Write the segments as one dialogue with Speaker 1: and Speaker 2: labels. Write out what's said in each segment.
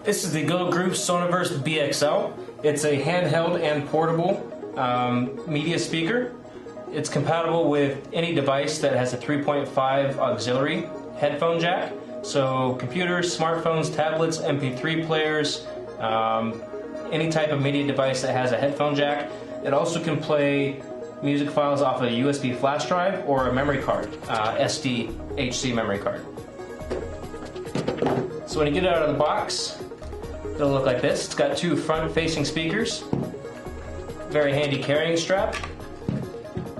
Speaker 1: This is the GOgroove SonaVERSE-BXL. It's a handheld and portable media speaker. It's compatible with any device that has a 3.5 auxiliary headphone jack. So computers, smartphones, tablets, MP3 players, any type of media device that has a headphone jack. It also can play music files off a USB flash drive or a memory card, SDHC memory card. So when you get it out of the box, it'll look like this. It's got two front-facing speakers, very handy carrying strap.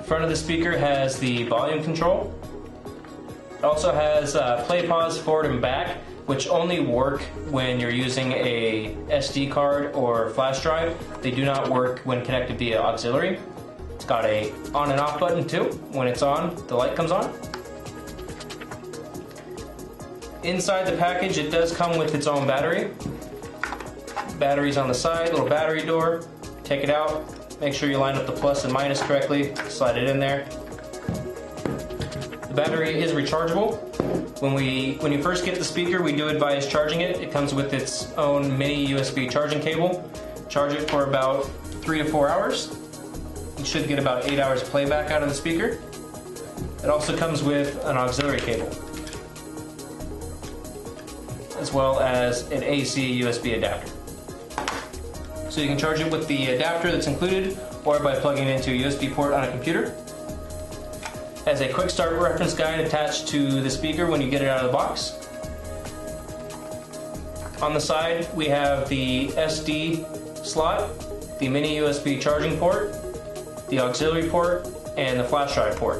Speaker 1: Front of the speaker has the volume control. It also has play, pause, forward and back, which only work when you're using a SD card or flash drive. They do not work when connected via auxiliary. It's got a on and off button too. When it's on, the light comes on. Inside the package, it does come with its own battery. Batteries on the side, little battery door. Take it out. Make sure you line up the plus and minus correctly. Slide it in there. The battery is rechargeable. When you first get the speaker, we do advise charging it. It comes with its own mini USB charging cable. Charge it for about 3 to 4 hours. You should get about 8 hours playback out of the speaker. It also comes with an auxiliary cable, as well as an AC USB adapter. So you can charge it with the adapter that's included, or by plugging it into a USB port on a computer. Has a quick start reference guide attached to the speaker when you get it out of the box. On the side we have the SD slot, the mini USB charging port, the auxiliary port, and the flash drive port.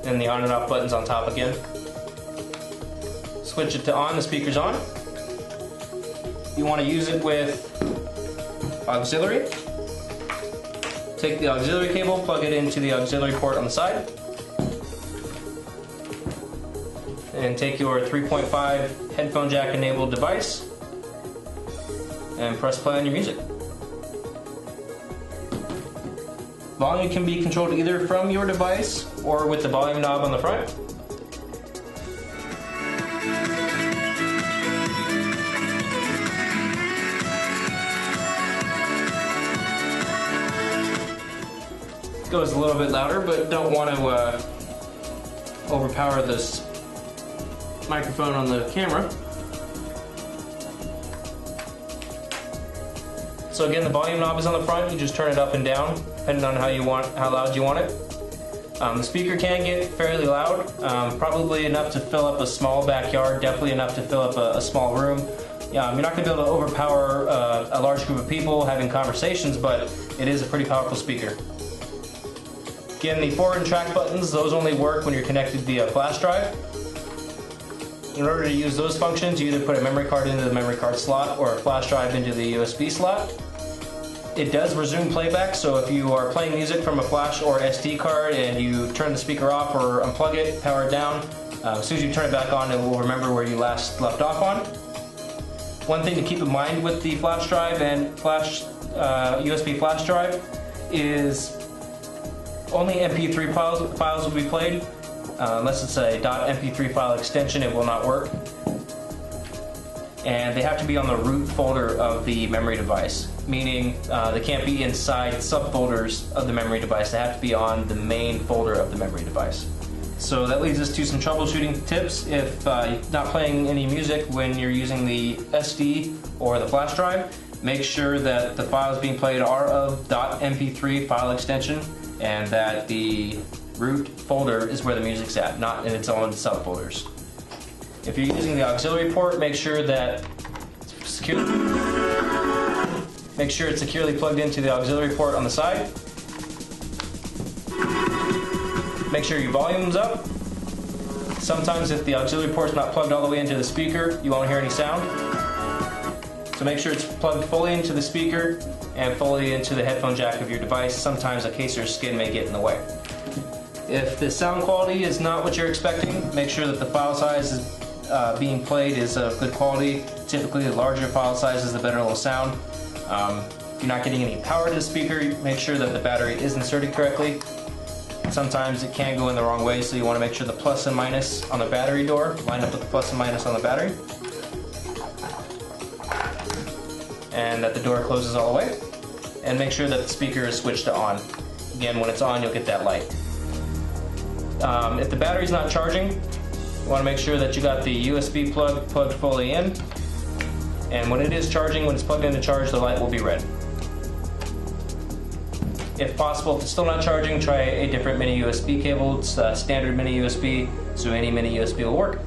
Speaker 1: And the on and off buttons on top again. Switch it to on, the speaker's on. You want to use it with auxiliary. Take the auxiliary cable, plug it into the auxiliary port on the side. And take your 3.5 headphone jack enabled device and press play on your music. Volume can be controlled either from your device or with the volume knob on the front. Goes a little bit louder, but don't want to overpower this microphone on the camera. So again, the volume knob is on the front. You just turn it up and down, depending on how loud you want it. The speaker can get fairly loud, probably enough to fill up a small backyard, definitely enough to fill up a small room. You're not going to be able to overpower a large group of people having conversations, but it is a pretty powerful speaker. Again, the forward and track buttons, those only work when you're connected via flash drive. In order to use those functions, you either put a memory card into the memory card slot or a flash drive into the USB slot. It does resume playback, so if you are playing music from a flash or SD card and you turn the speaker off or unplug it, power it down, as soon as you turn it back on, it will remember where you last left off on. One thing to keep in mind with the flash drive and USB flash drive is only MP3 files will be played. Unless it's a .mp3 file extension, it will not work. And they have to be on the root folder of the memory device, meaning they can't be inside subfolders of the memory device. They have to be on the main folder of the memory device. So that leads us to some troubleshooting tips. If you're not playing any music when you're using the SD or the flash drive, make sure that the files being played are of .mp3 file extension, and that the root folder is where the music's at, not in its own subfolders. If you're using the auxiliary port, make sure that it's securely plugged into the auxiliary port on the side. Make sure your volume's up. Sometimes if the auxiliary port's not plugged all the way into the speaker, you won't hear any sound. So make sure it's plugged fully into the speaker and fully into the headphone jack of your device. Sometimes a case or skin may get in the way. If the sound quality is not what you're expecting, make sure that the file size being played is of good quality. Typically, the larger file sizes, the better it'll sound. If you're not getting any power to the speaker, make sure that the battery is inserted correctly. Sometimes it can go in the wrong way, so you want to make sure the plus and minus on the battery door line up with the plus and minus on the battery, and that the door closes all the way, and make sure that the speaker is switched to on. Again, when it's on, you'll get that light. If the battery's not charging, you want to make sure that you got the USB plug plugged fully in, and when it is charging, when it's plugged in to charge, the light will be red. If possible, if it's still not charging, try a different mini USB cable. It's standard mini USB, so any mini USB will work.